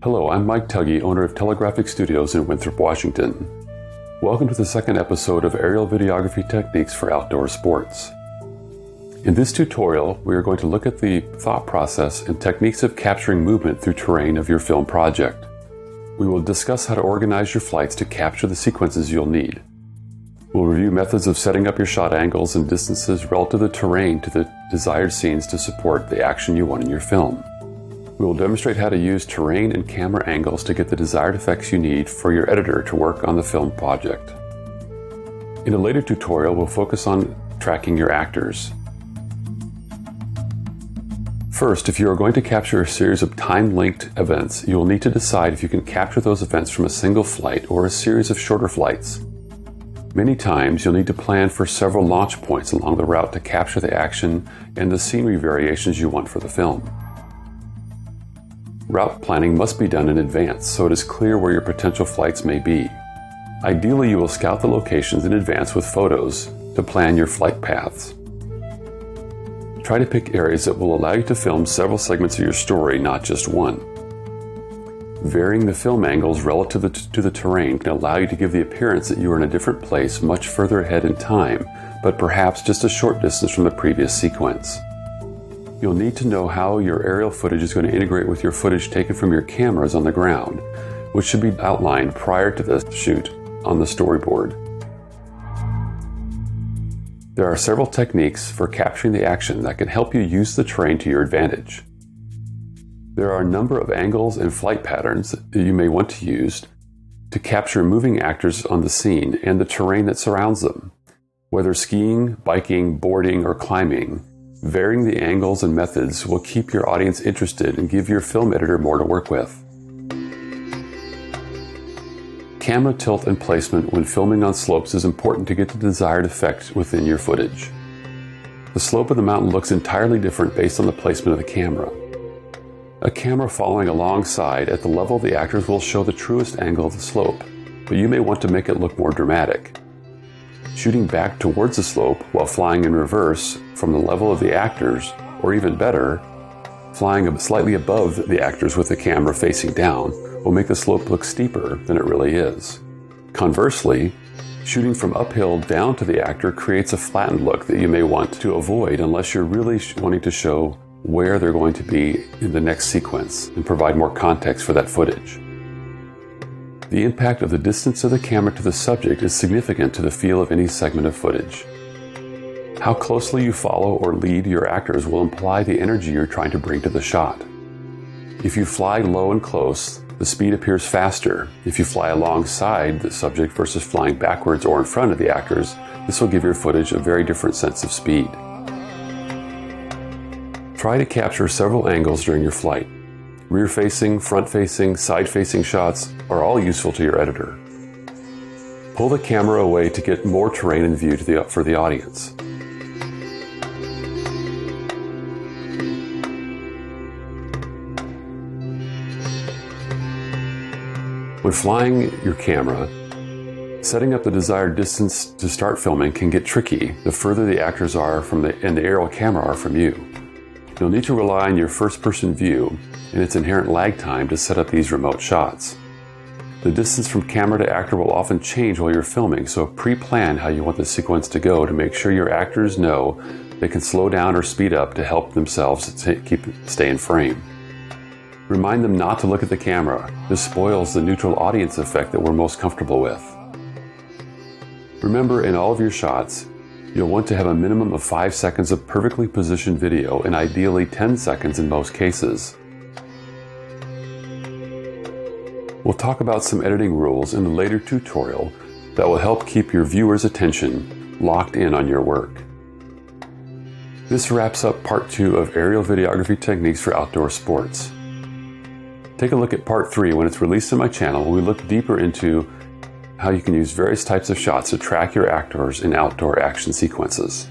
Hello, I'm Mike Tuggy, owner of Telegraphic Studios in Winthrop, Washington. Welcome to the second episode of Aerial Videography Techniques for Outdoor Sports. In this tutorial, we are going to look at the thought process and techniques of capturing movement through terrain of your film project. We will discuss how to organize your flights to capture the sequences you'll need. We'll review methods of setting up your shot angles and distances relative to the terrain to the desired scenes to support the action you want in your film. We will demonstrate how to use terrain and camera angles to get the desired effects you need for your editor to work on the film project. In a later tutorial, we'll focus on tracking your actors. First, if you are going to capture a series of time-linked events, you will need to decide if you can capture those events from a single flight or a series of shorter flights. Many times, you'll need to plan for several launch points along the route to capture the action and the scenery variations you want for the film. Route planning must be done in advance so it is clear where your potential flights may be. Ideally, you will scout the locations in advance with photos to plan your flight paths. Try to pick areas that will allow you to film several segments of your story, not just one. Varying the film angles relative to the terrain can allow you to give the appearance that you are in a different place much further ahead in time, but perhaps just a short distance from the previous sequence. You'll need to know how your aerial footage is going to integrate with your footage taken from your cameras on the ground, which should be outlined prior to the shoot on the storyboard. There are several techniques for capturing the action that can help you use the terrain to your advantage. There are a number of angles and flight patterns that you may want to use to capture moving actors on the scene and the terrain that surrounds them. Whether skiing, biking, boarding, or climbing, varying the angles and methods will keep your audience interested and give your film editor more to work with. Camera tilt and placement when filming on slopes is important to get the desired effect within your footage. The slope of the mountain looks entirely different based on the placement of the camera. A camera following alongside at the level of the actors will show the truest angle of the slope, but you may want to make it look more dramatic. Shooting back towards the slope while flying in reverse from the level of the actors, or even better, flying slightly above the actors with the camera facing down, will make the slope look steeper than it really is. Conversely, shooting from uphill down to the actor creates a flattened look that you may want to avoid unless you're really wanting to show where they're going to be in the next sequence and provide more context for that footage. The impact of the distance of the camera to the subject is significant to the feel of any segment of footage. How closely you follow or lead your actors will imply the energy you're trying to bring to the shot. If you fly low and close, the speed appears faster. If you fly alongside the subject versus flying backwards or in front of the actors, this will give your footage a very different sense of speed. Try to capture several angles during your flight. Rear-facing, front-facing, side-facing shots are all useful to your editor. Pull the camera away to get more terrain in view for the audience. When flying your camera, setting up the desired distance to start filming can get tricky the further the actors are and the aerial camera are from you. You'll need to rely on your first-person view and its inherent lag time to set up these remote shots. The distance from camera to actor will often change while you're filming, so pre-plan how you want the sequence to go to make sure your actors know they can slow down or speed up to help themselves stay in frame. Remind them not to look at the camera. This spoils the neutral audience effect that we're most comfortable with. Remember, in all of your shots, you'll want to have a minimum of 5 seconds of perfectly positioned video and ideally 10 seconds in most cases. We'll talk about some editing rules in a later tutorial that will help keep your viewers' attention locked in on your work. This wraps up part 2 of Aerial Videography Techniques for Outdoor Sports. Take a look at part 3 when it's released on my channel, where we look deeper into how you can use various types of shots to track your actors in outdoor action sequences.